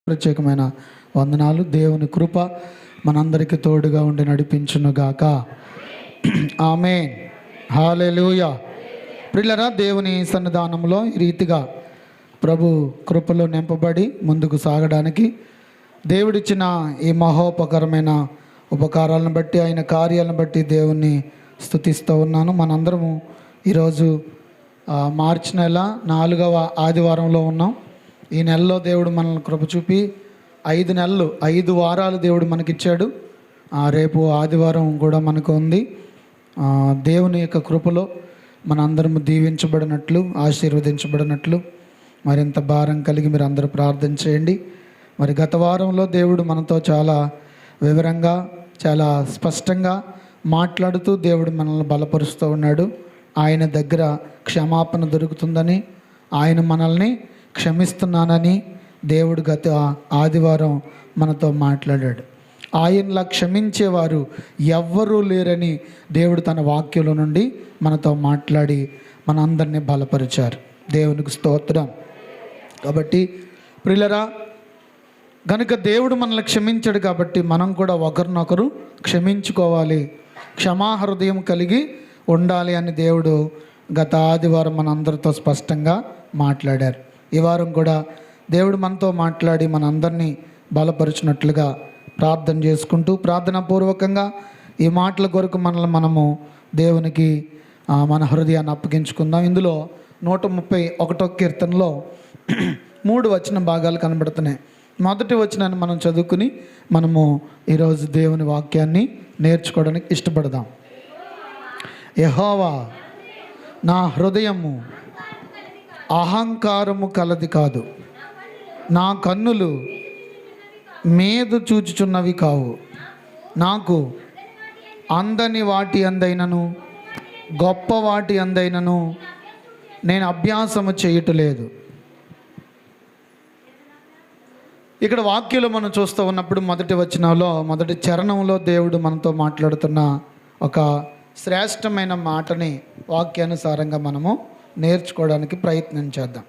ప్రత్యేకమైన వందనాలు. దేవుని కృప మనందరికీ తోడుగా ఉండి నడిపించునుగాక. ఆమేన్. హల్లెలూయా. ప్రియులారా, దేవుని సన్నిధానంలో ఈ రీతిగా ప్రభు కృపలో నింపబడి ముందుకు సాగడానికి దేవుడిచ్చిన ఈ మహోపకరమైన ఉపకారాలను బట్టి, ఆయన కార్యాలను బట్టి దేవుణ్ణి స్తుతిస్తూ ఉన్నాను. మనందరము ఈరోజు మార్చి నెల 4వ ఆదివారంలో ఉన్నాం. ఈ నెలలో దేవుడు మనల్ని కృప చూపి 5 వారాలు దేవుడు మనకిచ్చాడు. రేపు ఆదివారం కూడా మనకు ఉంది. దేవుని యొక్క కృపలో మనందరము దీవించబడినట్లు, ఆశీర్వదించబడినట్లు మరింత భారం కలిగి మీరు అందరూ ప్రార్థన చేయండి. మరి గత వారంలో దేవుడు మనతో చాలా వివరంగా, చాలా స్పష్టంగా మాట్లాడుతూ దేవుడు మనల్ని బలపరుస్తూ ఉన్నాడు. ఆయన దగ్గర క్షమాపణ దొరుకుతుందని, ఆయన మనల్ని క్షమిస్తున్నానని దేవుడు గత ఆదివారం మనతో మాట్లాడాడు. ఆయనలా క్షమించేవారు ఎవ్వరూ లేరని దేవుడు తన వాక్యంలో నుండి మనతో మాట్లాడి మనందరినీ బలపరిచారు. దేవునికి స్తోత్రం. కాబట్టి ప్రియులరా, గనుక దేవుడు మనల్ని క్షమించాడు కాబట్టి మనం కూడా ఒకరినొకరు క్షమించుకోవాలి, క్షమాహృదయం కలిగి ఉండాలి అని దేవుడు గత ఆదివారం మనందరితో స్పష్టంగా మాట్లాడారు. ఈ వారం కూడా దేవుడు మనతో మాట్లాడి మనందరినీ బలపరిచినట్లుగా ప్రార్థన చేసుకుంటూ, ప్రార్థనాపూర్వకంగా ఈ మాటల కొరకు మనము దేవునికి మన హృదయాన్ని అప్పగించుకుందాం. ఇందులో 131వ కీర్తనలో 3 వచన భాగాలు కనబడుతున్నాయి. మొదటి వచనాన్ని మనం చదువుకుని మనము ఈరోజు దేవుని వాక్యాన్ని నేర్చుకోవడానికి ఇష్టపడదాం. యెహోవా, నా హృదయము అహంకారము కలది కాదు, నా కన్నులు మేదు చూచుచున్నవి కావు. నాకు అందని వాటి అందైనను గొప్ప వాటి అందైనను నేను అభ్యాసము చేయటలేదు. ఇక్కడ వాక్యంలో మనం చూస్తూ ఉన్నప్పుడు మొదటి వచనంలో, మొదటి చరణంలో దేవుడు మనతో మాట్లాడుతున్న ఒక శ్రేష్టమైన మాటని వాక్యానుసారంగా మనము నేర్చుకోవడానికి ప్రయత్నం చేద్దాం.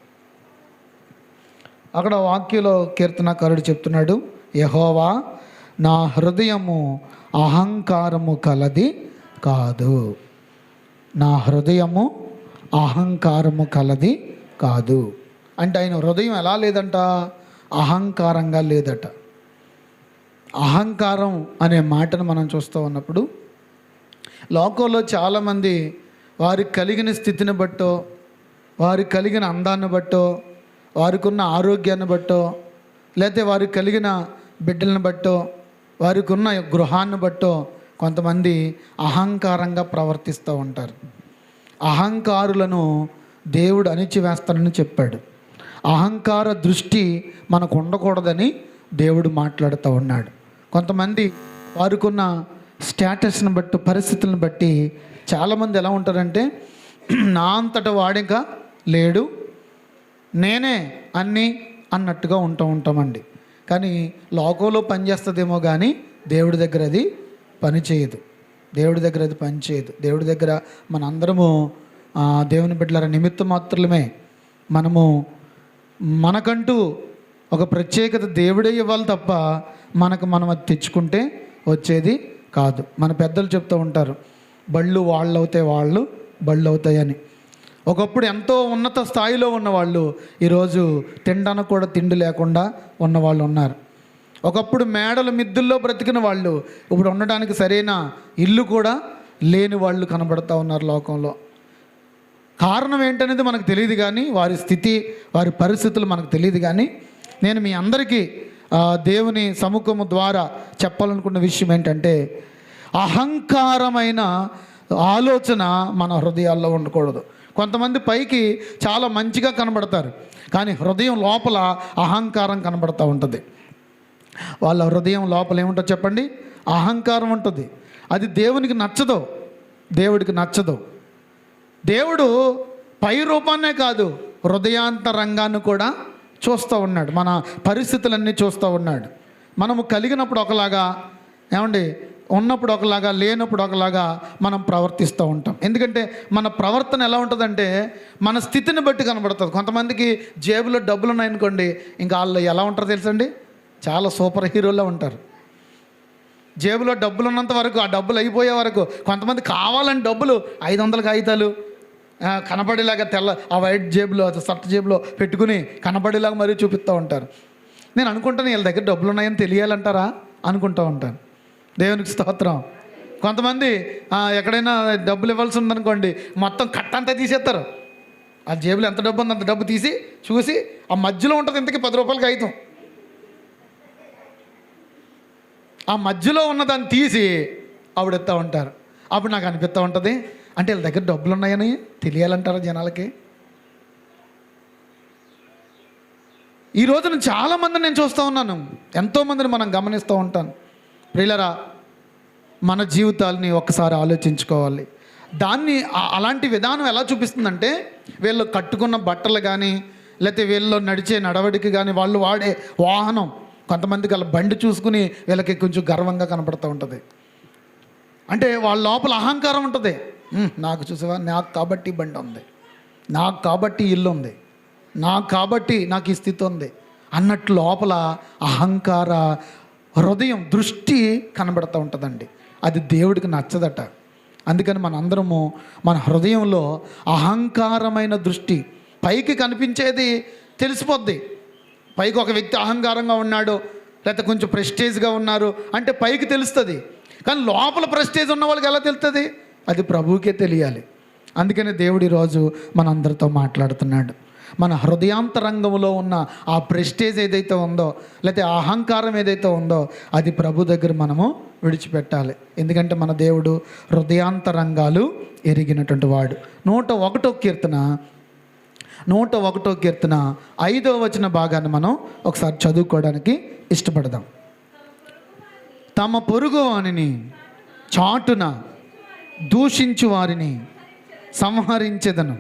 అక్కడ వాక్యంలో కీర్తనకారుడు చెప్తున్నాడు, యెహోవా, నా హృదయము అహంకారము కలది కాదు. నా హృదయము అహంకారము కలది కాదు అంటే ఆయన హృదయం ఎలా లేదంట? అహంకారంగా లేదట. అహంకారం అనే మాటను మనం చూస్తూ ఉన్నప్పుడు లోకంలో చాలామంది వారికి కలిగిన స్థితిని బట్టో, వారికి కలిగిన అందాన్ని బట్టో, వారికి ఉన్న ఆరోగ్యాన్ని బట్టో, లేకపోతే వారికి కలిగిన బిడ్డలను బట్టో, వారికి ఉన్న గృహాన్ని బట్టో కొంతమంది అహంకారంగా ప్రవర్తిస్తూ ఉంటారు. అహంకారులను దేవుడు అణిచివేస్తానని చెప్పాడు. అహంకార దృష్టి మనకు ఉండకూడదని దేవుడు మాట్లాడుతూ ఉన్నాడు. కొంతమంది వారికి ఉన్న స్టేటస్ని బట్టి, పరిస్థితులను బట్టి చాలామంది ఎలా ఉంటారంటే, నా అంతటా వాడిక లేడు, నేనే అన్నీ అన్నట్టుగా ఉంటామండి. కానీ లోకంలో పనిచేస్తుందేమో కానీ దేవుడి దగ్గర అది పనిచేయదు. దేవుడి దగ్గర అది పనిచేయదు. దేవుడి దగ్గర మనందరము దేవుని బిడ్డల నిమిత్త మాత్రమే. మనకంటూ ఒక ప్రత్యేకత దేవుడే ఇవ్వాలి తప్ప మనం అది తెచ్చుకుంటే వచ్చేది కాదు. మన పెద్దలు చెప్తూ ఉంటారు, బళ్ళు వాళ్ళు అవుతాయి, వాళ్ళు బళ్ళు అవుతాయని. ఒకప్పుడు ఎంతో ఉన్నత స్థాయిలో ఉన్నవాళ్ళు ఈరోజు తినడానికి కూడా తిండి లేకుండా ఉన్నవాళ్ళు ఉన్నారు. ఒకప్పుడు మేడల మిద్దుల్లో బ్రతికిన వాళ్ళు ఇప్పుడు ఉండడానికి సరైన ఇల్లు కూడా లేని వాళ్ళు కనబడుతూ ఉన్నారు లోకంలో. కారణం ఏంటనేది మనకు తెలియదు కానీ, వారి స్థితి, వారి పరిస్థితులు మనకు తెలియదు. కానీ నేను మీ అందరికీ దేవుని సముఖము ద్వారా చెప్పాలనుకున్న విషయం ఏంటంటే, అహంకారమైన ఆలోచన మన హృదయాల్లో ఉండకూడదు. కొంతమంది పైకి చాలా మంచిగా కనబడతారు, కానీ హృదయం లోపల అహంకారం కనబడుతూ ఉంటుంది. వాళ్ళ హృదయం లోపల ఏముంటుందో చెప్పండి? అహంకారం ఉంటుంది. అది దేవుడికి నచ్చదు. దేవుడు పై రూపాన్నే కాదు, హృదయాంతరంగాన్ని కూడా చూస్తూ ఉన్నాడు. మన పరిస్థితులన్నీ చూస్తూ ఉన్నాడు. మనము కలిగినప్పుడు ఒకలాగా, ఉన్నప్పుడు ఒకలాగా, లేనప్పుడు ఒకలాగా మనం ప్రవర్తిస్తూ ఉంటాం. ఎందుకంటే మన ప్రవర్తన ఎలా ఉంటుందంటే మన స్థితిని బట్టి కనబడుతుంది. కొంతమందికి జేబులో డబ్బులు ఉన్నాయనుకోండి, ఇంకా వాళ్ళు ఎలా ఉంటారో తెలుసండి, చాలా సూపర్ హీరోలా ఉంటారు. జేబులో డబ్బులు ఉన్నంత వరకు, ఆ డబ్బులు అయిపోయే వరకు కొంతమంది కావాలని డబ్బులు 500 కాగితాలు కనబడేలాగా ఆ వైట్ జేబులో, షర్ట్ జేబులో పెట్టుకుని కనబడేలాగా మరీ చూపిస్తూ ఉంటారు. నేను అనుకుంటాను వీళ్ళ దగ్గర డబ్బులు ఉన్నాయని తెలియాలంటారా అనుకుంటూ ఉంటాను. దేవునికి స్తోత్రం. కొంతమంది ఎక్కడైనా డబ్బులు ఇవ్వాల్సి ఉందనుకోండి, మొత్తం కట్టంతా తీసేస్తారు. ఆ జేబులో ఎంత డబ్బు ఉందో అంత డబ్బు తీసి చూసి ఆ మధ్యలో ఉంటుంది ఇంతకీ 10 రూపాయలకి కాగితం, ఆ మధ్యలో ఉన్నదాన్ని తీసి ఆవిడెత్తా ఉంటారు. అప్పుడు నాకు అనిపిస్తూ ఉంటుంది, అంటే వీళ్ళ దగ్గర డబ్బులు ఉన్నాయని తెలియాలంటారా జనాలకి? ఈ రోజున చాలామందిని నేను చూస్తూ ఉన్నాను, ఎంతోమందిని మనం గమనిస్తూ ఉంటాను. ప్రియులరా, మన జీవితాలని ఒక్కసారి ఆలోచించుకోవాలి. దాన్ని అలాంటి విధానం ఎలా చూపిస్తుందంటే, వీళ్ళు కట్టుకున్న బట్టలు కానీ, లేకపోతే వీళ్ళు నడిచే నడవడికి కానీ, వాళ్ళు వాడే వాహనం, కొంతమందికి వాళ్ళ బండి చూసుకుని వీళ్ళకి కొంచెం గర్వంగా కనపడుతూ ఉంటుంది. అంటే వాళ్ళ లోపల అహంకారం ఉంటుంది. నాకు చూసావా, నాకు కాబట్టి బండి ఉంది, నాకు కాబట్టి ఇల్లు ఉంది, నాకు కాబట్టి నాకు ఈ స్థితి ఉంది అన్నట్లు లోపల అహంకార హృదయం, దృష్టి కనబడుతూ ఉంటుందండి. అది దేవుడికి నచ్చదట. అందుకని మనందరము మన హృదయంలో అహంకారమైన దృష్టి, పైకి కనిపించేది తెలిసిపోద్ది. పైకి ఒక వ్యక్తి అహంకారంగా ఉన్నాడు, లేకపోతే కొంచెం ప్రెస్టేజ్గా ఉన్నారు అంటే పైకి తెలుస్తుంది. కానీ లోపల ప్రెస్టేజ్ ఉన్న వాళ్ళకి ఎలా తెలుస్తుంది? అది ప్రభువుకే తెలియాలి. అందుకని దేవుడు ఈరోజు మనందరితో మాట్లాడుతున్నాడు. మన హృదయాంతరంగంలో ఉన్న ఆ ప్రెస్టేజ్ ఏదైతే ఉందో, లేకపోతే అహంకారం ఏదైతే ఉందో, అది ప్రభు దగ్గర మనము విడిచిపెట్టాలి. ఎందుకంటే మన దేవుడు హృదయాంతరంగాలు ఎరిగినటువంటి వాడు. 101వ కీర్తన 5వ వచన భాగాన్ని మనం ఒకసారి చదువుకోవడానికి ఇష్టపడదాం. తమ పొరుగు వారిని చాటున దూషించు వారిని సంహరించెదను,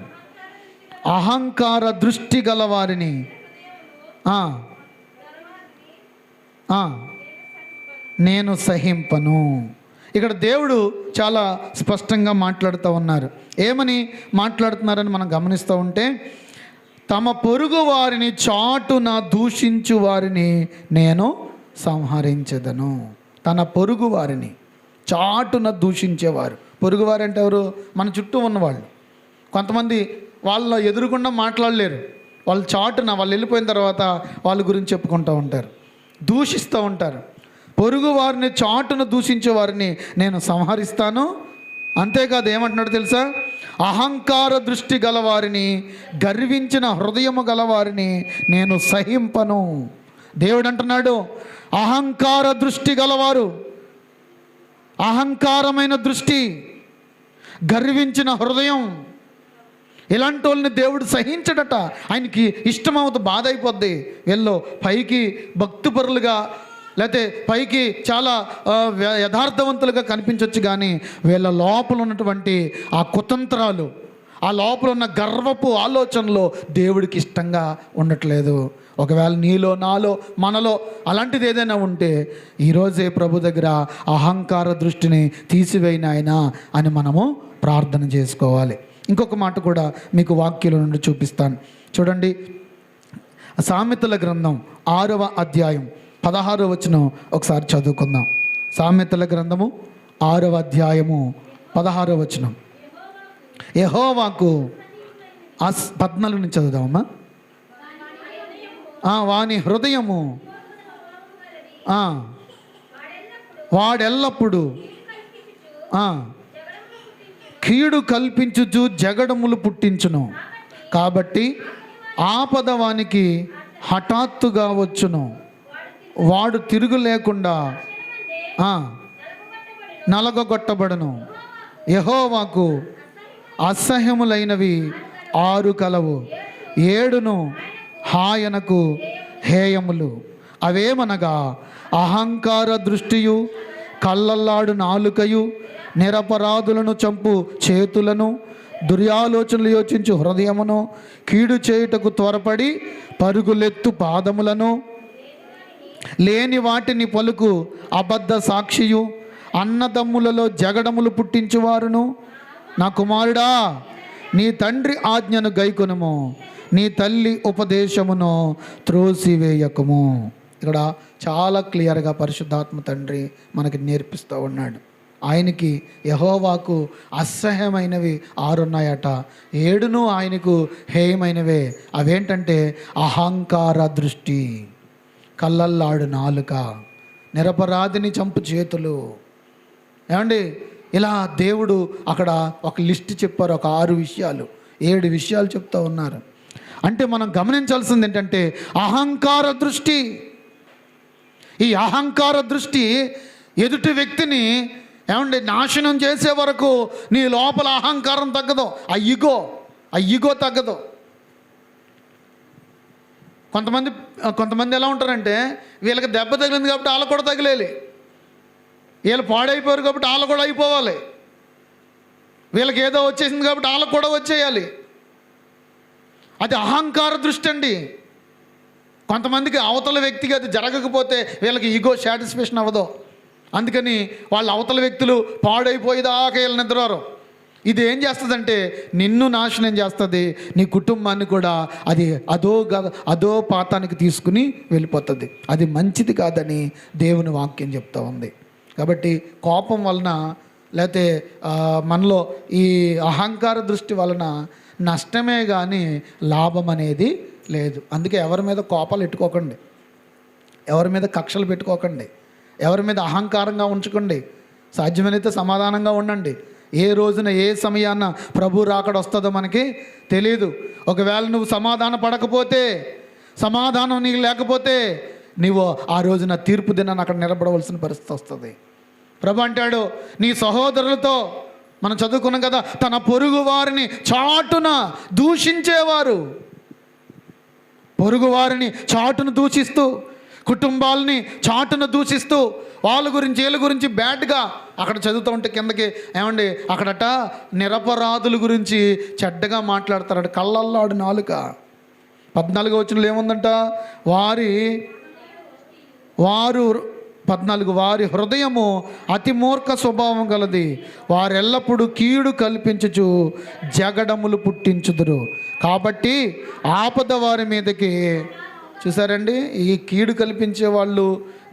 అహంకార దృష్టి గల వారిని నేను సహింపను. ఇక్కడ దేవుడు చాలా స్పష్టంగా మాట్లాడుతూ ఉన్నారు. ఏమని మాట్లాడుతున్నారని మనం గమనిస్తూ ఉంటే, తమ పొరుగు వారిని చాటున దూషించు వారిని నేను సంహరించెదను. తన పొరుగు వారిని చాటున దూషించేవారు. పొరుగువారు అంటే ఎవరు? మన చుట్టూ ఉన్నవాళ్ళు. కొంతమంది వాళ్ళ ఎదురుగుండా మాట్లాడలేరు, వాళ్ళు చాటున, వాళ్ళు వెళ్ళిపోయిన తర్వాత వాళ్ళ గురించి చెప్పుకుంటూ ఉంటారు, దూషిస్తూ ఉంటారు. పొరుగు వారిని చాటున దూషించే వారిని నేను సంహరిస్తాను. అంతేకాదు, ఏమంటున్నాడు తెలుసా? అహంకార దృష్టి గలవారిని, గర్వించిన హృదయము గలవారిని నేను సహింపను. దేవుడు అంటున్నాడు, అహంకార దృష్టి గలవారు, అహంకారమైన దృష్టి, గర్వించిన హృదయం, ఇలాంటి వాళ్ళని దేవుడు సహించడట. ఆయనకి ఇష్టమవుతుంది, బాధ అయిపోద్ది. వీళ్ళు పైకి భక్తిపరులుగా, లేకపోతే పైకి చాలా యథార్థవంతులుగా కనిపించవచ్చు, కానీ వీళ్ళ లోపల ఉన్నటువంటి ఆ కుతంత్రాలు, ఆ లోపల ఉన్న గర్వపు ఆలోచనలు దేవుడికి ఇష్టంగా ఉండట్లేదు. ఒకవేళ నీలో, నాలో, మనలో అలాంటిది ఏదైనా ఉంటే ఈరోజే ప్రభు దగ్గర అహంకార దృష్టిని తీసివేయన ఆయన అని మనము ప్రార్థన చేసుకోవాలి. ఇంకొక మాట కూడా మీకు వాక్యాల నుండి చూపిస్తాను. చూడండి, సామెతల గ్రంథం 6వ అధ్యాయం 16వ వచనం ఒకసారి చదువుకుందాం. సామెతల గ్రంథము 6వ అధ్యాయము 16వ వచనం. యెహోవాకు 14 నుంచి చదువుదామమ్మా. వాని హృదయము వాడెల్లప్పుడు కీడు కల్పించుచు జగడములు పుట్టించును. కాబట్టి ఆపద వానికి హఠాత్తుగా వచ్చును, వాడు తిరుగు లేకుండా నలగొట్టబడును. యెహోవాకు అసహ్యములైనవి 6 కలవు, 7 ఆయనకు హేయములు. అవేమనగా అహంకార దృష్టియు, కళ్ళల్లాడు నాలుకయు, నిరపరాధులను చంపు చేతులను, దుర్యాలోచనలు యోచించు హృదయమును, కీడు చేయుటకు త్వరపడి పరుగులెత్తు పాదములను, లేని వాటిని పలుకు అబద్ధ సాక్షియు, అన్నదమ్ములలో జగడములు పుట్టించువారును. నా కుమారుడా, నీ తండ్రి ఆజ్ఞను గైకొనుము, నీ తల్లి ఉపదేశమును త్రోసివేయకము. ఇక్కడ చాలా క్లియర్గా పరిశుద్ధాత్మ తండ్రి మనకి నేర్పిస్తూ ఉన్నాడు. ఆయనకి యెహోవాకు అసహ్యమైనవి 6 ఉన్నాయట, 7 ఆయనకు హేయమైనవే. అవేంటంటే అహంకార దృష్టి, కళ్ళల్లాడు నాలుక, నిరపరాధిని చంపు చేతులు. ఏమండి, ఇలా దేవుడు అక్కడ ఒక లిస్ట్ చెప్పారు, ఒక 6 విషయాలు, 7 విషయాలు చెప్తూ ఉన్నారు. అంటే మనం గమనించాల్సింది ఏంటంటే అహంకార దృష్టి. ఈ అహంకార దృష్టి ఎదుటి వ్యక్తిని ఏమండి నాశనం చేసే వరకు నీ లోపల అహంకారం తగ్గదు, ఆ ఈగో తగ్గదు. కొంతమంది ఎలా ఉంటారంటే వీళ్ళకి దెబ్బ తగిలింది కాబట్టి వాళ్ళు కూడా తగిలేయాలి, వీళ్ళు పాడైపోయారు కాబట్టి వాళ్ళు కూడా అయిపోవాలి, వీళ్ళకి ఏదో వచ్చేసింది కాబట్టి వాళ్ళకు కూడా వచ్చేయాలి. అది అహంకార దృష్టి అండి. కొంతమందికి అవతల వ్యక్తికి అది జరగకపోతే వీళ్ళకి ఈగో సాటిస్ఫాక్షన్ అవ్వదు. అందుకని వాళ్ళ అవతల వ్యక్తులు పాడైపోయేదాకా వీళ్ళు నిద్రవారు. ఇది ఏం చేస్తుందంటే నిన్ను నాశనం చేస్తుంది, నీ కుటుంబాన్ని కూడా అది అదో పాతానికి తీసుకుని వెళ్ళిపోతుంది. అది మంచిది కాదని దేవుని వాక్యం చెప్తా ఉంది. కాబట్టి కోపం వలన లేకపోతే మనలో ఈ అహంకార దృష్టి వలన నష్టమే కానీ లాభం అనేది లేదు. అందుకే ఎవరి మీద కోపాలు పెట్టుకోకండి, ఎవరి మీద కక్షలు పెట్టుకోకండి, ఎవరి మీద అహంకారంగా ఉంచుకోండి. సాధ్యమైతే సమాధానంగా ఉండండి. ఏ రోజున ఏ సమయాన ప్రభు రాకడ వస్తుందో మనకి తెలియదు. ఒకవేళ నువ్వు సమాధాన పడకపోతే, సమాధానం నీకు లేకపోతే నువ్వు ఆ రోజున తీర్పు దినాన్ని అక్కడ నిలబడవలసిన పరిస్థితి వస్తుంది. ప్రభు అంటాడు, నీ సహోదరులతో, మనం చదువుకున్నాం కదా, తన పొరుగు వారిని చాటున దూషించేవారు, పొరుగువారిని చాటును దూషిస్తూ, కుటుంబాలని చాటును దూషిస్తూ, వాళ్ళ గురించి వీళ్ళ గురించి బ్యాడ్గా అక్కడ చదువుతూ ఉంటే కిందకి ఏమండి అక్కడట నిరపరాధుల గురించి చెడ్డగా మాట్లాడతారట. కళ్ళల్లాడు నాలుక. 14వ వచనంలో ఏముందంట, వారి హృదయము అతి మూర్ఖ స్వభావం గలది, వారెల్లప్పుడూ కీడు కల్పించుచు జగడములు పుట్టించుదురు. కాబట్టి ఆపద వారి మీదకి. చూసారండి, ఈ కీడు కల్పించే వాళ్ళు,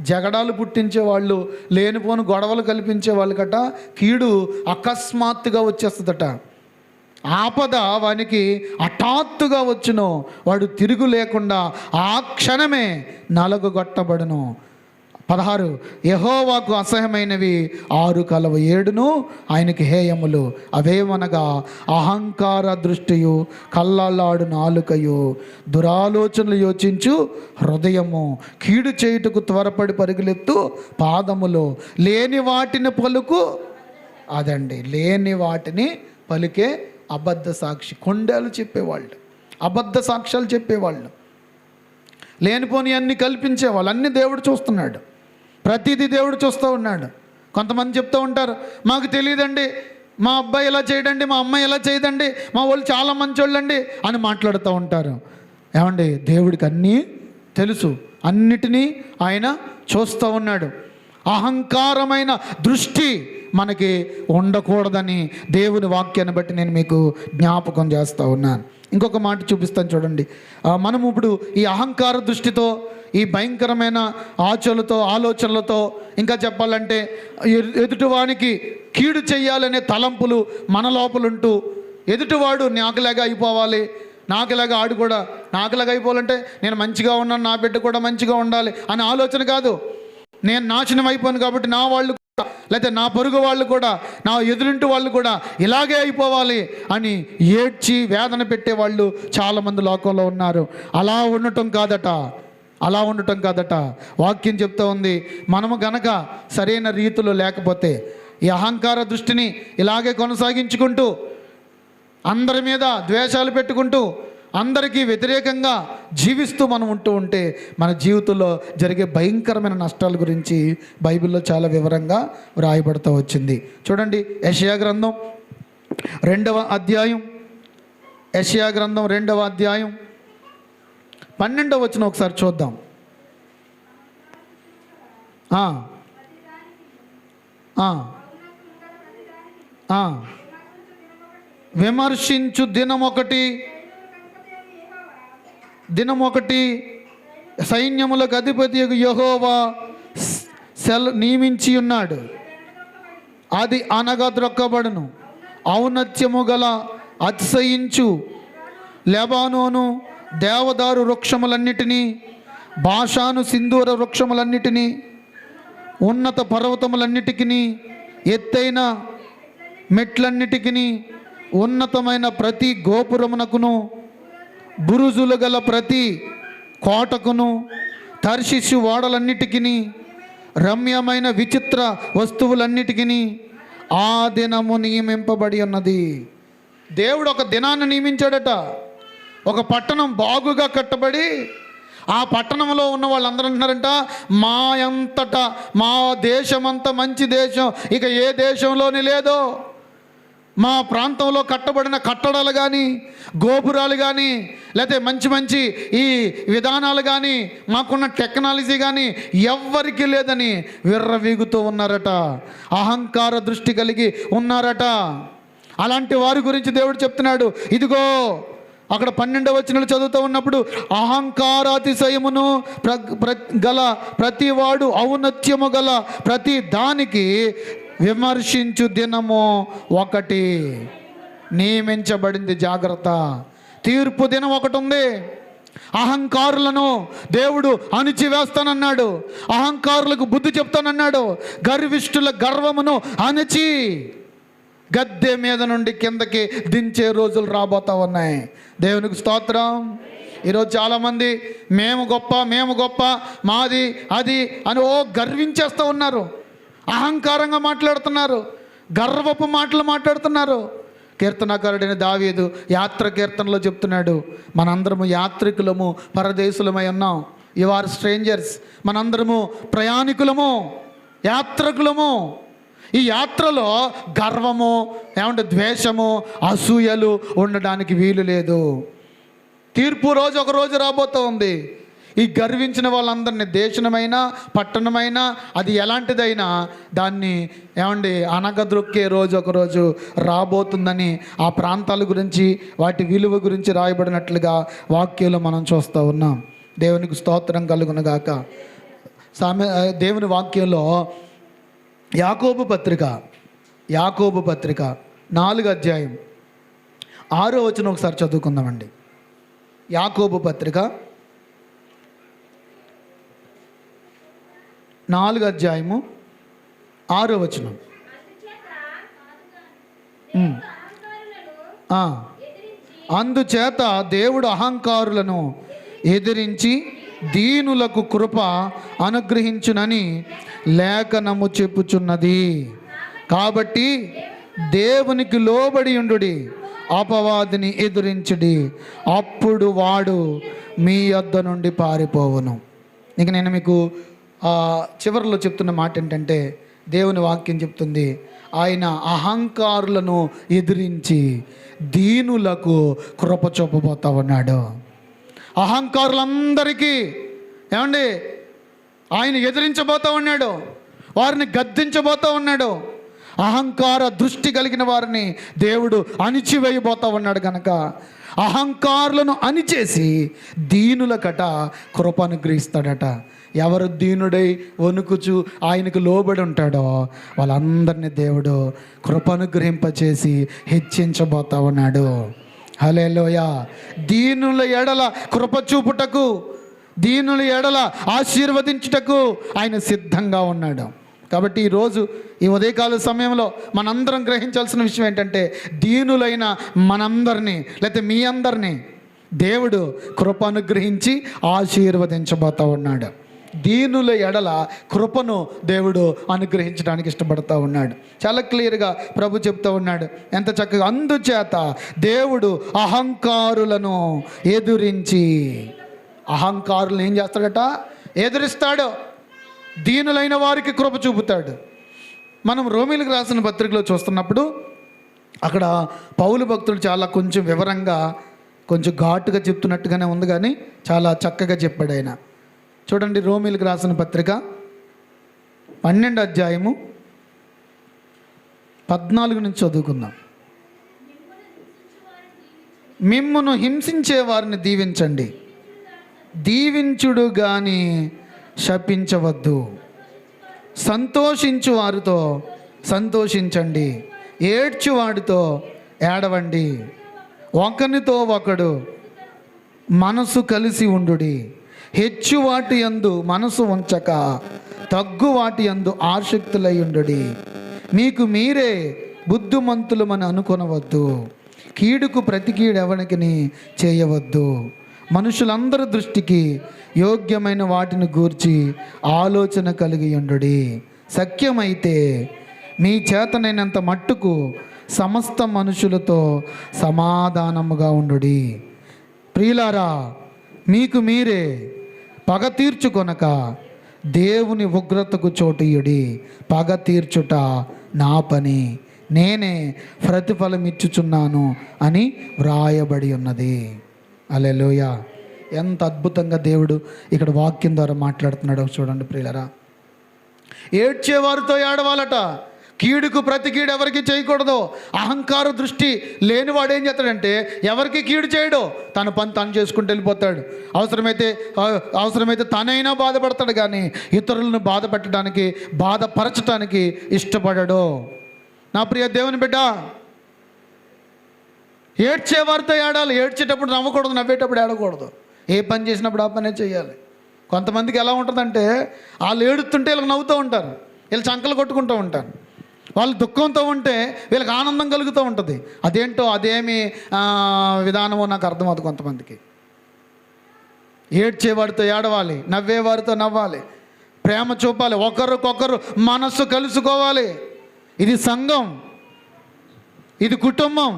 జగడాలు పుట్టించే వాళ్ళు, లేనిపోని గొడవలు కల్పించే వాళ్ళకట కీడు అకస్మాత్తుగా వచ్చేస్తుందట. ఆపద వానికి హఠాత్తుగా వచ్చును, వాడు తిరుగు లేకుండా ఆ క్షణమే నలగొట్టబడును. 16 యెహోవాకు అసహ్యమైనవి 6 కలవు, 7 ఆయనకి హేయములు. అవేమనగా అహంకార దృష్టియు, కళ్ళలాడు నాలుకయు, దురాలోచనలు యోచించు హృదయము, కీడు చేయుటకు త్వరపడి పరుగులెత్తు పాదములు, లేని వాటిని పలుకు. అదండి, లేని వాటిని పలికే అబద్ధ సాక్షి. కొండలు చెప్పేవాళ్ళు, అబద్ధ సాక్ష్యాలు చెప్పేవాళ్ళు, లేనిపోని అన్ని కల్పించేవాళ్ళు. అన్ని దేవుడు చూస్తున్నాడు, ప్రతిదీ దేవుడు చూస్తూ ఉన్నాడు. కొంతమంది చెప్తూ ఉంటారు, మాకు తెలియదండి, మా అబ్బాయి ఇలా చేయడండి, మా అమ్మాయి ఇలా చేయదండి, మా వాళ్ళు చాలా మంచోళ్ళండి అని మాట్లాడుతూ ఉంటారు. ఏమండి, దేవుడికి అన్నీ తెలుసు, అన్నిటినీ ఆయన చూస్తూ ఉన్నాడు. అహంకారమైన దృష్టి మనకి ఉండకూడదని దేవుని వాక్యాన్ని బట్టి నేను మీకు జ్ఞాపకం చేస్తూ ఉన్నాను. ఇంకొక మాట చూపిస్తాను చూడండి. మనం ఇప్పుడు ఈ అహంకార దృష్టితో, ఈ భయంకరమైన ఆలోచనలతో, ఇంకా చెప్పాలంటే ఎదుటివానికి కీడు చెయ్యాలనే తలంపులు మన లోపలుంటూ, ఎదుటివాడు నాకులాగా అయిపోవాలి, నాకులాగా ఆడు కూడా నాకులాగా అయిపోవాలంటే నేను మంచిగా ఉన్నాను, నా బిడ్డ కూడా మంచిగా ఉండాలి అనే ఆలోచన కాదు. నేను నాశనం అయిపోయాను కాబట్టి నా వాళ్ళు లేకపోతే నా పొరుగు వాళ్ళు కూడా, నా ఎదురింటి వాళ్ళు కూడా ఇలాగే అయిపోవాలి అని ఏడ్చి వేదన పెట్టేవాళ్ళు చాలామంది లోకంలో ఉన్నారు. అలా ఉండటం కాదట. వాక్యం చెప్తా ఉంది, మనము గనక సరైన రీతిలో లేకపోతే, ఈ అహంకార దృష్టిని ఇలాగే కొనసాగించుకుంటూ, అందరి మీద ద్వేషాలు పెట్టుకుంటూ, అందరికీ వ్యతిరేకంగా జీవిస్తూ మనం ఉంటే మన జీవితంలో జరిగే భయంకరమైన నష్టాల గురించి బైబిల్లో చాలా వివరంగా వ్రాయబడుతూ వచ్చింది. చూడండి, యెషయా గ్రంథం 2వ అధ్యాయం, 12వ వచనం ఒకసారి చూద్దాం. దినం ఒకటి సైన్యములకు అధిపతి యెహోవా నియమించి ఉన్నాడు. అది అనగద్రొక్కబడును. ఔన్నత్యము గల అతిశయించు లెబానోను దేవదారు వృక్షములన్నిటినీ, బాషాను సింధూర వృక్షములన్నిటినీ, ఉన్నత పర్వతములన్నిటికీ, ఎత్తైన మెట్లన్నిటికీ, ఉన్నతమైన ప్రతి గోపురమునకును, బురుజులు గల ప్రతి కోటకును, తర్షిషు ఓడలన్నిటికీ, రమ్యమైన విచిత్ర వస్తువులన్నిటికీ ఆ దినము నియమింపబడి ఉన్నది. దేవుడు ఒక దినాన్ని నియమించాడట. ఒక పట్టణం బాగుగా కట్టబడి ఆ పట్టణంలో ఉన్న వాళ్ళందరూ అంటున్నారంట, మా అంతటా మా దేశమంతా మంచి దేశం ఇక ఏ దేశంలోని లేదో. మా ప్రాంతంలో కట్టబడిన కట్టడాలు కానీ, గోపురాలు కానీ, లేకపోతే మంచి మంచి ఈ విధానాలు కానీ, మాకున్న టెక్నాలజీ కానీ ఎవ్వరికీ లేదని విర్రవీగుతూ ఉన్నారట. అహంకార దృష్టి కలిగి ఉన్నారట. అలాంటి వారి గురించి దేవుడు చెప్తున్నాడు. ఇదిగో అక్కడ 12వ వచనం చదువుతూ ఉన్నప్పుడు, అహంకారాతిశయమును గల ప్రతివాడు ఔన్నత్యము గల ప్రతి దానికి విమర్శించు దినము ఒకటి నియమించబడింది. జాగ్రత్త. తీర్పు దినం ఒకటి ఉంది. అహంకారులను దేవుడు అణిచివేస్తానన్నాడు. అహంకారులకు బుద్ధి చెప్తానన్నాడు. గర్విష్ఠుల గర్వమును అణిచి గద్దె మీద నుండి కిందకి దించే రోజులు రాబోతా ఉన్నాయి. దేవునికి స్తోత్రం. ఈరోజు చాలామంది మేము గొప్ప, మాది అది అని గర్వించేస్తూ ఉన్నారు. అహంకారంగా మాట్లాడుతున్నారు. గర్వపు మాటలు మాట్లాడుతున్నారు. కీర్తనకారుడైన దావీదు యాత్ర కీర్తనలో చెప్తున్నాడు, మనందరము యాత్రికులము, పరదేశులమై ఉన్నాం. You are strangers. మనందరము ప్రయాణికులము, యాత్రికులము. ఈ యాత్రలో గర్వము, ద్వేషము, అసూయలు ఉండడానికి వీలు లేదు. తీర్పు రోజు ఒక రోజు రాబోతూ ఉంది. ఈ గర్వించిన వాళ్ళందరినీ, దేశమైనా పట్టణమైనా అది ఎలాంటిదైనా దాన్ని అనగద్రొక్కే రోజు ఒకరోజు రాబోతుందని ఆ ప్రాంతాల గురించి, వాటి విలువ గురించి రాయబడినట్లుగా వాక్యంలో మనం చూస్తూ ఉన్నాం. దేవునికి స్తోత్రం కలుగునుగాక. దేవుని వాక్యంలో యాకోబు పత్రిక 4వ అధ్యాయం 6వ వచనం ఒకసారి చదువుకుందామండి. యాకోబు పత్రిక 4వ అధ్యాయము 6వ వచనం. అందుచేత దేవుడు అహంకారులను ఎదిరించి దీనులకు కృప అనుగ్రహించునని లేఖనము చెప్పుచున్నది. కాబట్టి దేవునికి లోబడి ఉండుడి, అపవాదిని ఎదురించుడి, అప్పుడు వాడు మీ యొద్ద నుండి పారిపోవును. ఇక నేను మీకు చివరిలో చెప్తున్న మాట ఏంటంటే, దేవుని వాక్యం చెప్తుంది, ఆయన అహంకారులను ఎదిరించి దీనులకు కృప చూపబోతా ఉన్నాడు. అహంకారులందరికీ ఆయన ఎదిరించబోతా ఉన్నాడు. వారిని గద్దించబోతా ఉన్నాడు. అహంకార దృష్టి కలిగిన వారిని దేవుడు అణిచివేయబోతా ఉన్నాడు. కనుక అహంకారులను అణిచేసి దీనులకట కృప అనుగ్రహిస్తాడట. ఎవరు దీనుడై వణుకుచు ఆయనకు లోబడి ఉంటాడో వాళ్ళందరినీ దేవుడు కృప అనుగ్రహింపచేసి హెచ్చించబోతా ఉన్నాడు. హల్లెలూయా. దీనుల ఎడల కృప చూపుటకు, దీనుల ఎడల ఆశీర్వదించుటకు ఆయన సిద్ధంగా ఉన్నాడు. కాబట్టి ఈరోజు ఈ ఉదయకాల సమయంలో మనందరం గ్రహించాల్సిన విషయం ఏంటంటే, దీనులైన మనందరినీ, లేకపోతే మీ అందరినీ దేవుడు కృప అనుగ్రహించి ఆశీర్వదించబోతా ఉన్నాడు. దీనుల ఎడల కృపను దేవుడు అనుగ్రహించడానికి ఇష్టపడతా ఉన్నాడు. చాలా క్లియర్గా ప్రభు చెప్తూ ఉన్నాడు, ఎంత చక్కగా. అందుచేత దేవుడు అహంకారులను ఎదురించి, అహంకారులను ఏం చేస్తాడట? ఎదురిస్తాడు. దీనులైన వారికి కృప చూపుతాడు. మనం రోమీలకు రాసిన పత్రికలో చూస్తున్నప్పుడు అక్కడ పౌలు భక్తుడు చాలా కొంచెం వివరంగా, కొంచెం ఘాటుగా చెప్తున్నట్టుగానే ఉంది, కానీ చాలా చక్కగా చెప్పాడు ఆయన. చూడండి, రోమీలకు రాసిన పత్రిక 12వ అధ్యాయము 14 నుంచి చదువుకుందాం. మిమ్మును హింసించే వారిని దీవించండి, దీవించుడు గాని శపించవద్దు. సంతోషించు వారితో సంతోషించండి, ఏడ్చువాడితో ఏడవండి. ఒకరితో ఒకడు మనసు కలిసి ఉండుడి. హెచ్చు వాటి యందు మనసు ఉంచక తగ్గు వాటి యందు ఆసక్తులై ఉండుడి. మీకు మీరే బుద్ధిమంతులమని అనుకొనవద్దు. కీడుకు ప్రతి కీడు ఎవరికిని చేయవద్దు. మనుషులందరి దృష్టికి యోగ్యమైన వాటిని గూర్చి ఆలోచన కలిగి ఉండుడి. సఖ్యమైతే మీ చేతనైనంత మట్టుకు సమస్త మనుషులతో సమాధానముగా ఉండుడి. ప్రియులారా, మీకు మీరే పగ తీర్చుకొనక దేవుని ఉగ్రతకు చోటియుడి. పగ తీర్చుట నా పని, నేనే ప్రతిఫలం ఇచ్చుచున్నాను అని వ్రాయబడి ఉన్నది. హల్లెలూయా. ఎంత అద్భుతంగా దేవుడు ఇక్కడ వాక్యం ద్వారా మాట్లాడుతున్నాడో చూడండి ప్రియులరా. ఏడ్చేవారితో ఏడవాలట. కీడుకు ప్రతి కీడు ఎవరికి చేయకూడదు. అహంకార దృష్టి లేనివాడు ఏం చేస్తాడంటే ఎవరికి కీడు చేయడు, తన పని తను చేసుకుంటూ వెళ్ళిపోతాడు. అవసరమైతే తనైనా బాధపడతాడు, కానీ ఇతరులను బాధ పెట్టడానికి, బాధపరచడానికి ఇష్టపడడు. నా ప్రియ దేవుని బిడ్డ, ఏడ్చేవారితో ఏడాలి. ఏడ్చేటప్పుడు నవ్వకూడదు, నవ్వేటప్పుడు ఏడకూడదు. ఏ పని చేసినప్పుడు ఆ పనే చేయాలి. కొంతమందికి ఎలా ఉంటుందంటే వాళ్ళు ఏడుతుంటే వీళ్ళకి నవ్వుతూ ఉంటారు, వీళ్ళు చంకలు కొట్టుకుంటూ ఉంటారు. వాళ్ళు దుఃఖంతో ఉంటే వీళ్ళకి ఆనందం కలుగుతూ ఉంటుంది. అదేంటో అదేమి విధానమో నాకు అర్థమవుతుంది. కొంతమందికి ఏడ్చేవాడితో ఏడవాలి, నవ్వేవారితో నవ్వాలి, ప్రేమ చూపాలి, ఒకరికొకరు మనస్సు కలుసుకోవాలి. ఇది సంఘం, ఇది కుటుంబం.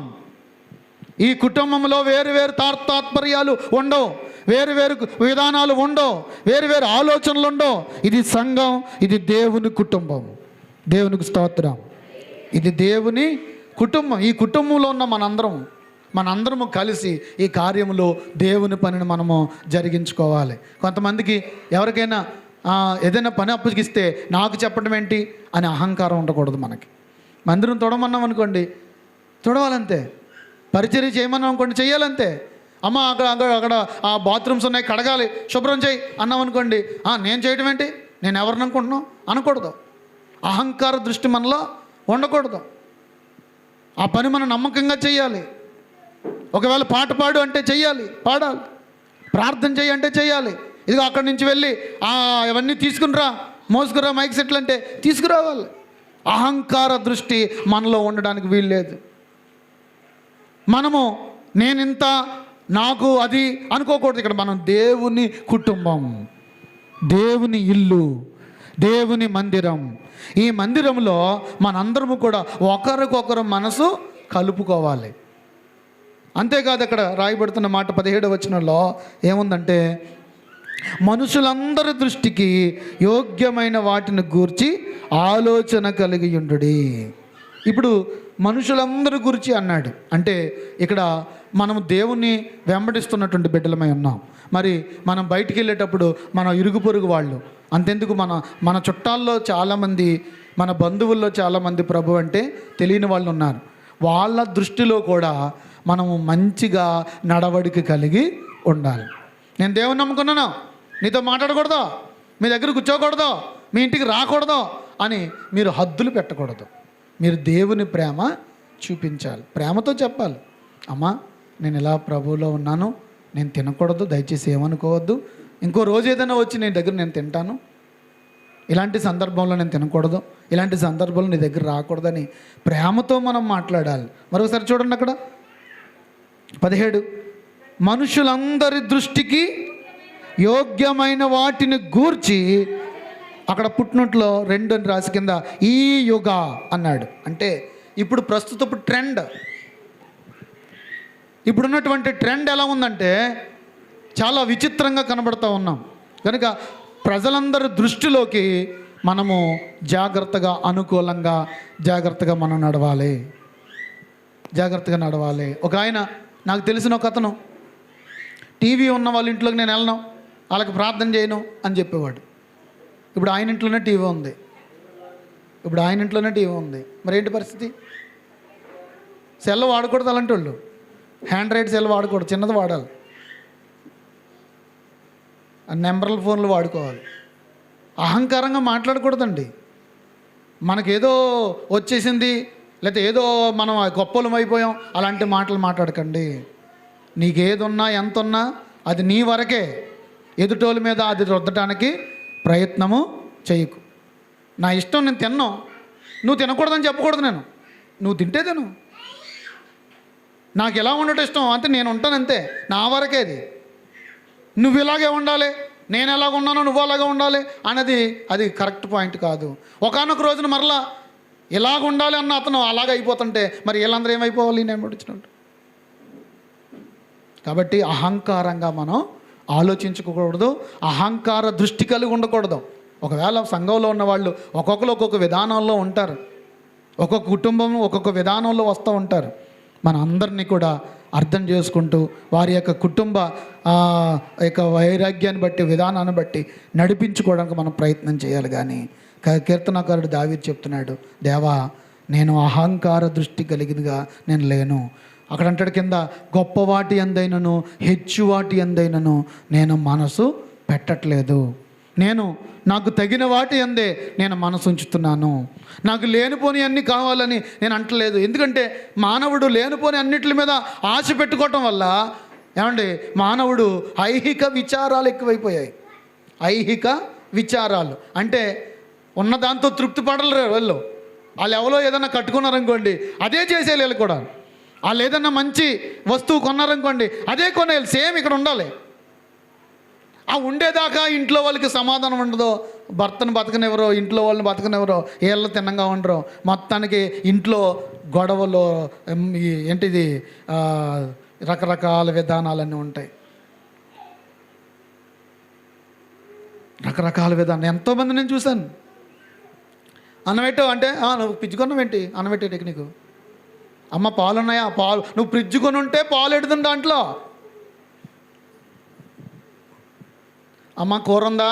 ఈ కుటుంబంలో వేరు వేరు తాత్పర్యాలు ఉండవు, వేరు వేరు విధానాలు ఉండవు, వేరు వేరు ఆలోచనలు ఉండవు. ఇది సంఘం, ఇది దేవుని కుటుంబం. దేవునికి స్తోత్రం. ఇది దేవుని కుటుంబం. ఈ కుటుంబంలో ఉన్న మనందరము కలిసి ఈ కార్యములో దేవుని పనిని మనము జరిగించుకోవాలి. కొంతమందికి ఎవరికైనా ఏదైనా పని అప్పగిస్తే నాకు చెప్పడం ఏంటి అని అహంకారం ఉండకూడదు. మనకి మందిరం తొడమన్నాం అనుకోండి, తొడవాలంతే. పరిచర్య చేయమన్నాం అనుకోండి, చెయ్యాలంతే. అమ్మ అక్కడ ఆ బాత్రూమ్స్ ఉన్నాయి, కడగాలి, శుభ్రం చేయి అన్నాం అనుకోండి, నేను చేయడం ఏంటి, నేను ఎవరిని అనుకుంటున్నాం అనకూడదు. అహంకార దృష్టి మనలో ఉండకూడదు. ఆ పని మనం నమ్మకంగా చేయాలి. ఒకవేళ పాట పాడు అంటే చెయ్యాలి, పాడాలి. ప్రార్థన చేయి అంటే చెయ్యాలి. ఇదిగో అక్కడి నుంచి వెళ్ళి ఇవన్నీ తీసుకునిరా, మోసుకురా మైక్ సెట్లు అంటే తీసుకురావాలి. అహంకార దృష్టి మనలో ఉండడానికి వీల్లేదు. మనము నేనింత, నాకు అది అనుకోకూడదు. ఇక్కడ మనం దేవుని కుటుంబం, దేవుని ఇల్లు, దేవుని మందిరం. ఈ మందిరంలో మనందరము కూడా ఒకరికొకరు మనసు కలుపుకోవాలి. అంతేకాదు, అక్కడ రాయబడుతున్న మాట 17వ వచనంలో ఏముందంటే, మనుషులందరి దృష్టికి యోగ్యమైన వాటిని గూర్చి ఆలోచన కలిగి ఉండుడి. ఇప్పుడు మనుషులందరి గురించి అన్నాడు అంటే ఇక్కడ మనం దేవుణ్ణి వెంబడిస్తున్నటువంటి బిడ్డలమై ఉన్నాం. మరి మనం బయటికి వెళ్ళేటప్పుడు మన ఇరుగు పొరుగు వాళ్ళు, అంతెందుకు మన చుట్టాల్లో చాలామంది, మన బంధువుల్లో చాలామంది ప్రభు అంటే తెలియని వాళ్ళు ఉన్నారు. వాళ్ళ దృష్టిలో కూడా మనము మంచిగా నడవడిక కలిగి ఉండాలి. నేను దేవుని నమ్ముకున్నాను, నీతో మాట్లాడకూడదు, మీ దగ్గర కూర్చోకూడదు, మీ ఇంటికి రాకూడదు అని మీరు హద్దులు పెట్టకూడదు. మీరు దేవుని ప్రేమ చూపించాలి. ప్రేమతో చెప్పాలి, అమ్మా నేను ఇలా ప్రభువులో ఉన్నాను, నేను తినకూడదు, దయచేసి ఏమనుకోవద్దు, ఇంకో రోజు ఏదైనా వచ్చి నీ దగ్గర నేను తింటాను, ఇలాంటి సందర్భంలో నేను తినకూడదు, ఇలాంటి సందర్భంలో నీ దగ్గర రాకూడదని ప్రేమతో మనం మాట్లాడాలి. మరొకసారి చూడండి అక్కడ 17, మనుషులందరి దృష్టికి యోగ్యమైన వాటిని గూర్చి, అక్కడ పుట్టినట్లో 2 అని రాసి కింద ఈ యుగ అన్నాడు. అంటే ఇప్పుడు ప్రస్తుతపు ట్రెండ్, ఇప్పుడున్నటువంటి ట్రెండ్ ఎలా ఉందంటే చాలా విచిత్రంగా కనబడుతూ ఉన్నాం. కనుక ప్రజలందరి దృష్టిలోకి మనము జాగ్రత్తగా, అనుకూలంగా, జాగ్రత్తగా మనం నడవాలి, జాగ్రత్తగా నడవాలి. ఒక ఆయన, నాకు తెలిసిన ఒక అతను, టీవీ ఉన్న వాళ్ళ ఇంట్లోకి నేను వెళ్ళను, వాళ్ళకి ప్రార్థన చేయను అని చెప్పేవాడు. ఇప్పుడు ఆయన ఇంట్లోనే టీవీ ఉంది, మరి ఏంటి పరిస్థితి? సెల్ వాడకూడదు అలాంటి వాళ్ళు, హ్యాండ్ రైడ్ సెల్ వాడకూడదు, చిన్నది వాడాలి. నెంబర్ల ఫోన్లు వాడుకోవాలి. అహంకారంగా మాట్లాడకూడదండి. మనకేదో వచ్చేసింది, లేకపోతే ఏదో మనం గొప్పలం అయిపోయాం, అలాంటి మాటలు మాట్లాడకండి. నీకేదున్నా ఎంత ఉన్నా అది నీ వరకే. ఎదుటోళ్ళ మీద అది రుద్దడానికి ప్రయత్నము చేయకు. నా ఇష్టం, నేను తిన్నాను, నువ్వు తినకూడదని చెప్పకూడదు. నువ్వు తింటే తిను, నాకు ఎలా ఉండటం ఇష్టం అంతే, నేను ఉంటాను అంతే, నా వరకే అది. నువ్వు ఇలాగే ఉండాలి, నేను ఎలాగ ఉన్నానో నువ్వు అలాగే ఉండాలి అన్నది అది కరెక్ట్ పాయింట్ కాదు. ఒకానొక రోజున మరలా ఇలాగ ఉండాలి అన్న అతను అలాగే అయిపోతుంటే మరి వీళ్ళందరూ ఏమైపోవాలి? నేను పడిచినట్టు. కాబట్టి అహంకారంగా మనం ఆలోచించకూడదు, అహంకార దృష్టి కలిగి ఉండకూడదు. ఒకవేళ సంఘంలో ఉన్న వాళ్ళు ఒక్కొక్కరు ఒక్కొక్క విధానంలో ఉంటారు, ఒక్కొక్క కుటుంబం ఒక్కొక్క విధానంలో వస్తూ ఉంటారు. మన అందరినీ కూడా అర్థం చేసుకుంటూ వారి యొక్క కుటుంబ యొక్క వైరాగ్యాన్ని బట్టి, విధానాన్ని బట్టి నడిపించుకోవడానికి మనం ప్రయత్నం చేయాలి. కానీ కీర్తనకారుడు దావీదు చెప్తున్నాడు, దేవా నేను అహంకార దృష్టి కలిగినగా నేను లేను. అక్కడ అంటాడు కింద, గొప్పవాటి అందైనను హెచ్చువాటి అందైనను నేను మనసు పెట్టట్లేదు. నేను నాకు తగిన వాటి అందే నేను మనసు ఉంచుతున్నాను. నాకు లేనిపోని అన్నీ కావాలని నేను అంటలేదు. ఎందుకంటే మానవుడు లేనిపోని అన్నిటి మీద ఆశ పెట్టుకోవటం వల్ల ఏమండి మానవుడు ఐహిక విచారాలు ఎక్కువైపోయాయి. ఐహిక విచారాలు అంటే ఉన్నదాంతో తృప్తి పడలేరు వాళ్ళు. వాళ్ళు ఎవరో ఏదైనా కట్టుకున్నారనుకోండి అదే చేసేయాలి. వీళ్ళు కూడా వాళ్ళు ఏదన్నా మంచి వస్తువు కొన్నారనుకోండి అదే కొనేయాలి. సేమ్ ఇక్కడ ఉండాలి. ఆ ఉండేదాకా ఇంట్లో వాళ్ళకి సమాధానం ఉండదు, భర్తను బతకనివ్వరో, ఇంట్లో వాళ్ళని బతకనివ్వరో, ఏళ్ళు తిన్నంగా ఉండరు. మొత్తానికి ఇంట్లో గొడవలు, ఏంటిది రకరకాల విధానాలన్నీ ఉంటాయి. రకరకాల విధానం ఎంతోమంది నేను చూశాను. అన్నమెట్టు అంటే నువ్వు పిచ్చుకున్నావేంటి, అన్నమెట్టే టెక్నిక్. అమ్మ పాలున్నాయా, పాలు నువ్వు ఫ్రిడ్జ్ కొని ఉంటే పాలు ఎడుతుంది దాంట్లో. అమ్మ కూర ఉందా,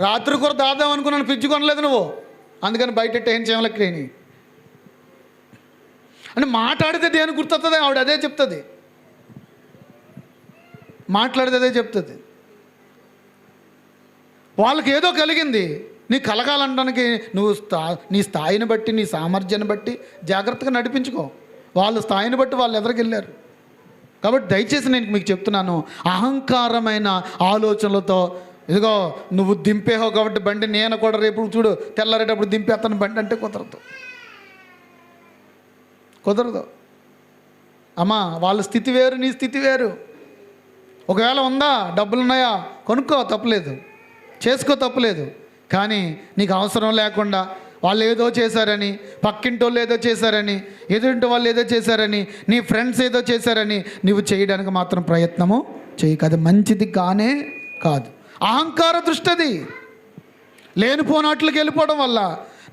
రాత్రి కూర దాదాం అనుకున్నాను, ఫ్రిడ్జ్ కొనలేదు నువ్వు, అందుకని బయట ఏం చేయలేని అంటే మాట్లాడితే దేని గుర్తొస్తుంది, ఆవిడ అదే చెప్తుంది, మాట్లాడితే అదే చెప్తుంది. వాళ్ళకి ఏదో కలిగింది, నీకు కలగాలనడానికి నువ్వు నీ స్థాయిని బట్టి, నీ సామర్థ్యాన్ని బట్టి జాగ్రత్తగా నడిపించుకో. వాళ్ళ స్థాయిని బట్టి వాళ్ళు ఎదురుకెళ్ళారు. కాబట్టి దయచేసి నేను మీకు చెప్తున్నాను, అహంకారమైన ఆలోచనలతో ఇదిగో నువ్వు దింపేహో కాబట్టి బండి నేను కూడా రేపు చూడు తెల్లారేటప్పుడు దింపేస్తాను బండి అంటే కుదరదు. అమ్మా వాళ్ళ స్థితి వేరు, నీ స్థితి వేరు. ఒకవేళ ఉందా, డబ్బులు ఉన్నాయా, కొనుక్కో, తప్పులేదు, చేసుకో, తప్పులేదు. కానీ నీకు అవసరం లేకుండా వాళ్ళు ఏదో చేశారని, పక్కింటి వాళ్ళు ఏదో చేశారని, ఎదురింటి వాళ్ళు ఏదో చేశారని, నీ ఫ్రెండ్స్ ఏదో చేశారని నువ్వు చేయడానికి మాత్రం ప్రయత్నము చేయకు. అది మంచిది కానే కాదు. అహంకార దృష్టి అది. లేనిపోనాట్లకి వెళ్ళిపోవడం వల్ల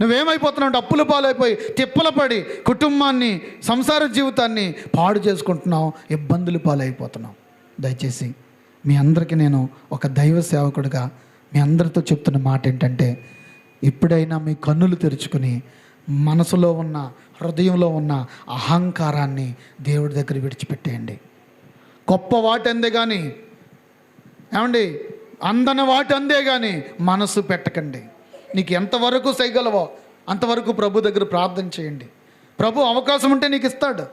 నువ్వేమైపోతున్నావు అంటే అప్పుల పాలైపోయి తిప్పల పడి కుటుంబాన్ని, సంసార జీవితాన్ని పాడు చేసుకుంటున్నావు, ఇబ్బందులు పాలైపోతున్నావు. దయచేసి మీ అందరికీ నేను ఒక దైవ సేవకుడిగా మీ అందరితో చెప్తున్న మాట ఏంటంటే, ఎప్పుడైనా మీ కన్నులు తెరుచుకుని మనసులో ఉన్న, హృదయంలో ఉన్న అహంకారాన్ని దేవుడి దగ్గర విడిచిపెట్టేయండి. గొప్ప వాటి అందే కానీ, ఏమండి అందన వాటి అందే కానీ మనసు పెట్టకండి. నీకు ఎంతవరకు చేయగలవో అంతవరకు ప్రభు దగ్గర ప్రార్థన చేయండి. ప్రభు అవకాశం ఉంటే నీకు ఇస్తాడు.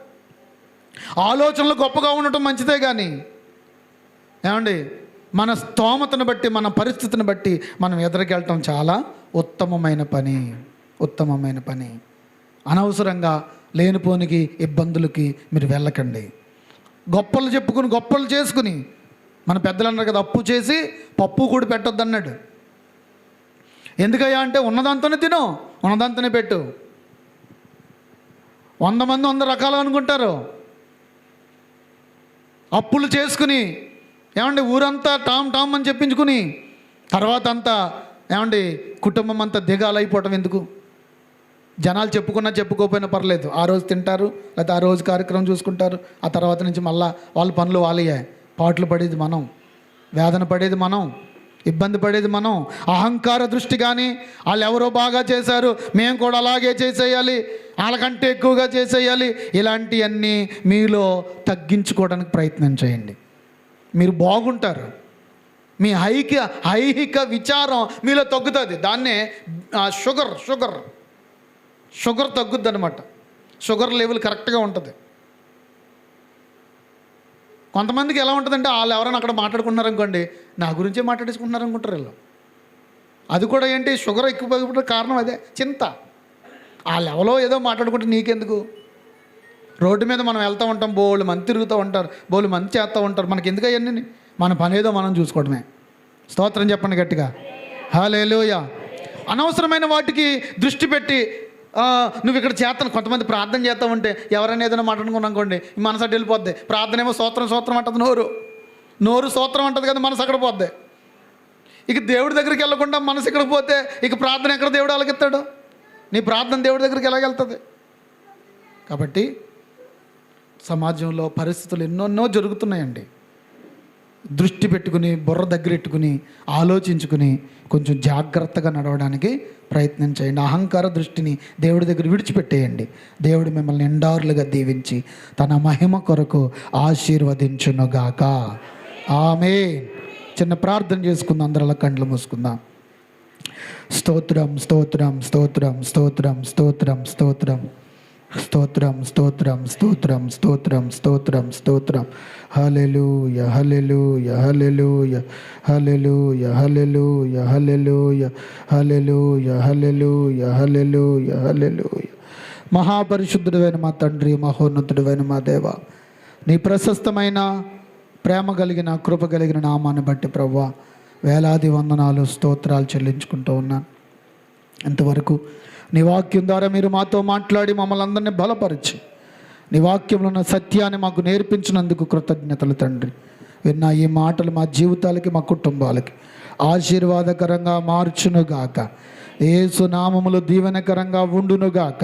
ఆలోచనలు గొప్పగా ఉండటం మంచిదే కానీ ఏమండి మన స్తోమతను బట్టి, మన పరిస్థితిని బట్టి మనం ఎదురుకెళ్ళటం చాలా ఉత్తమమైన పని. అనవసరంగా లేనిపోనికి ఇబ్బందులకి మీరు వెళ్ళకండి. గొప్పలు చెప్పుకుని, గొప్పలు చేసుకుని, మన పెద్దలు అన్నారు కదా, అప్పు చేసి పప్పు కూడా పెట్టొద్దు అన్నాడు. ఎందుకయ్యా అంటే ఉన్నదాంతోనే తిను, ఉన్నదాంతోనే పెట్టు. 100 మంది 100 రకాలు అనుకుంటారు. అప్పులు చేసుకుని ఏమండి ఊరంతా టామ్ అని చెప్పించుకుని తర్వాత అంతా ఏమండి కుటుంబం అంతా దిగాలైపోవటం ఎందుకు? జనాలు చెప్పుకున్నా చెప్పుకోకపోయినా పర్లేదు, ఆ రోజు తింటారు, లేకపోతే ఆ రోజు కార్యక్రమం చూసుకుంటారు. ఆ తర్వాత నుంచి మళ్ళీ వాళ్ళ పనులు వాళ్ళే. పాటలు పడేది మనం, వేదన పడేది మనం, ఇబ్బంది పడేది మనం. అహంకార దృష్టి కానీ, వాళ్ళు ఎవరో బాగా చేశారు మేము కూడా అలాగే చేసేయాలి, వాళ్ళకంటే ఎక్కువగా చేసేయాలి, ఇలాంటివన్నీ మీలో తగ్గించుకోవడానికి ప్రయత్నం చేయండి. మీరు బాగుంటారు. మీ ఐహిక విచారం మీలో తగ్గుతుంది. దాన్నే షుగర్ తగ్గుద్ది అనమాట. షుగర్ లెవెల్ కరెక్ట్గా ఉంటుంది. కొంతమందికి ఎలా ఉంటుందంటే వాళ్ళు ఎవరైనా అక్కడ మాట్లాడుకున్నారనుకోండి, నా గురించే మాట్లాడేసుకుంటున్నారు అనుకుంటారు వీళ్ళు. అది కూడా ఏంటి, షుగర్ ఎక్కువ కారణం అదే, చింత. ఆ లెవెల్లో ఏదో మాట్లాడుకుంటే నీకెందుకు? రోడ్డు మీద మనం వెళ్తూ ఉంటాం, బోళ్ళు మంది తిరుగుతూ ఉంటారు, బోళ్ళు మంది చేస్తూ ఉంటారు. మనకి ఎందుకు అవన్నీ? మన పని ఏదో మనం చూసుకోవడమే. స్తోత్రం చెప్పండి గట్టిగా, హల్లెలూయా. అనవసరమైన వాటికి దృష్టి పెట్టి నువ్వు ఇక్కడ చేస్తాను. కొంతమంది ప్రార్థన చేస్తూ ఉంటే ఎవరైనా ఏదైనా మాట్లాడుకున్నాం అనుకోండి, మనసు అటు వెళ్ళిపోద్ది. ప్రార్థన ఏమో స్తోత్రం అంటుంది, నోరు స్తోత్రం అంటుంది కదా, మనసు అక్కడ పోద్ది. ఇక దేవుడి దగ్గరికి వెళ్ళకుండా మనసు ఇక్కడికి పోతే ఇక ప్రార్థన ఎక్కడ దేవుడు అలాగెత్తాడు? నీ ప్రార్థన దేవుడి దగ్గరికి ఎలాగెళ్తుంది? కాబట్టి సమాజంలో పరిస్థితులు ఎన్నెన్నో జరుగుతున్నాయండి. దృష్టి పెట్టుకుని, బుర్ర దగ్గరెట్టుకుని, ఆలోచించుకుని కొంచెం జాగ్రత్తగా నడవడానికి ప్రయత్నం చేయండి. అహంకార దృష్టిని దేవుడి దగ్గర విడిచిపెట్టేయండి. దేవుడు మిమ్మల్ని నిండారులుగా దీవించి తన మహిమ కొరకు ఆశీర్వదించునుగాక. ఆమేన్. చిన్న ప్రార్థన చేసుకుందాం, అందరూ కళ్ళు మూసుకుందాం. స్తోత్రం స్తోత్రం స్తోత్రం స్తోత్రం స్తోత్రం స్తోత్రం స్తోత్రం స్తోత్రం స్తోత్రం స్తోత్రం స్తోత్రం స్తోత్రం. హల్లెలూయా హల్లెలూయా హల్లెలూయా హల్లెలూయా హల్లెలూయా హల్లెలూయా హల్లెలూయా హల్లెలూయా హల్లెలూయా హల్లెలూయా. మహాపరిశుద్ధుడైన మా తండ్రి, మహోన్నతుడైన మా దేవ, నీ ప్రశస్తమైన ప్రేమ కలిగిన, కృప కలిగిన నామాన్ని బట్టి ప్రభువా వేలాది వందనాలు, స్తోత్రాలు చెల్లించుకుంటూ ఉన్నాను. ఇంతవరకు నీ వాక్యం ద్వారా మీరు మాతో మాట్లాడి మమ్మల్ని అందరినీ బలపరిచి నీ వాక్యంలో ఉన్న సత్యాన్ని మాకు నేర్పించినందుకు కృతజ్ఞతలు తండ్రి. విన్న ఈ మాటలు మా జీవితాలకి, మా కుటుంబాలకి ఆశీర్వాదకరంగా మార్చునుగాక. యేసు నామములో దీవెనకరంగా ఉండునుగాక.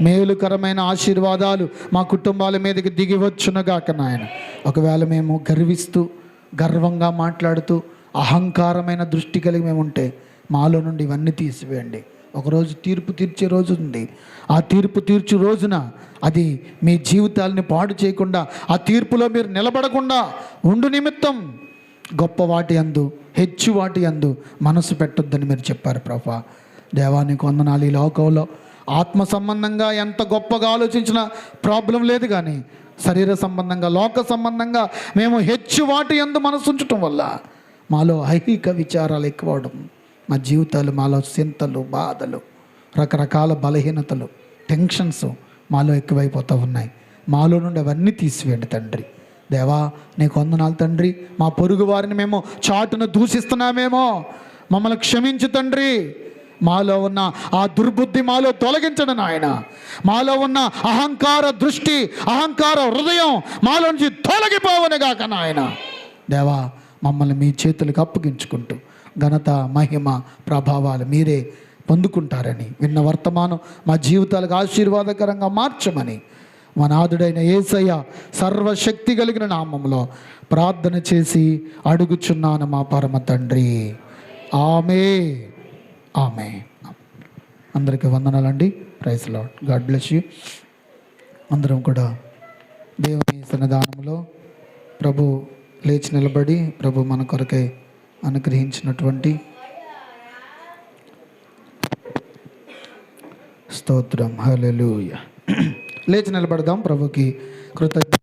మేలుకరమైన ఆశీర్వాదాలు మా కుటుంబాల మీదకి దిగివచ్చునుగాక నాయన. ఒకవేళ మేము గర్వంగా మాట్లాడుతూ అహంకారమైన దృష్టి కలిగి మేము ఉంటే మాలో నుండి ఇవన్నీ తీసివేయండి. ఒకరోజు తీర్పు తీర్చే రోజు ఉంది. ఆ తీర్పు తీర్చే రోజున అది మీ జీవితాలని పాడు చేయకుండా, ఆ తీర్పులో మీరు నిలబడకుండా ఉండు నిమిత్తం గొప్ప వాటి యందు, హెచ్చు వాటి యందు మనసు పెట్టొద్దని మీరు చెప్పారు ప్రభా. దేవానికి వందనాలు. ఈ లోకంలో ఆత్మ సంబంధంగా ఎంత గొప్పగా ఆలోచించినా ప్రాబ్లం లేదు, కానీ శరీర సంబంధంగా, లోక సంబంధంగా మేము హెచ్చు వాటి యందు మనసు ఉంచటం వల్ల మాలో ఐహిక విచారాలు ఎక్కువడం, మా జీవితాలు, మాలో చింతలు, బాధలు, రకరకాల బలహీనతలు, టెన్షన్స్ మాలో ఎక్కువైపోతూ ఉన్నాయి. మాలో నుండి అవన్నీ తీసివేయండి తండ్రి. దేవా నీకు వందనాలు తండ్రి. మా పొరుగు వారిని మేము చాటును దూషిస్తున్నామేమో, మమ్మల్ని క్షమించు తండ్రి. మాలో ఉన్న ఆ దుర్బుద్ధి మాలో తొలగించండి నాయన. మాలో ఉన్న అహంకార దృష్టి, అహంకార హృదయం మాలో నుంచి తొలగిపోవనుగాక నాయన. దేవా మమ్మల్ని మీ చేతులకు అప్పగించుకుంటూ ఘనత, మహిమ, ప్రభావాలు మీరే పొందుకుంటారని విన్న వర్తమానం మా జీవితాలకు ఆశీర్వాదకరంగా మార్చమని మా నాథుడైన యేసయ్య సర్వశక్తి కలిగిన నామంలో ప్రార్థన చేసి అడుగుచున్నాను మా పరమ తండ్రి. ఆమేన్. ఆమేన్. అందరికీ వందనాలండి. Praise Lord. God bless you. అందరం కూడా దేవుని సన్నిధానంలో ప్రభు లేచి నిలబడి ప్రభు మన కొరకై అనుగ్రహించినటువంటి స్తోత్రం. హల్లెలూయా. లేచి నిలబడదాం. ప్రభుకి కృతజ్ఞత.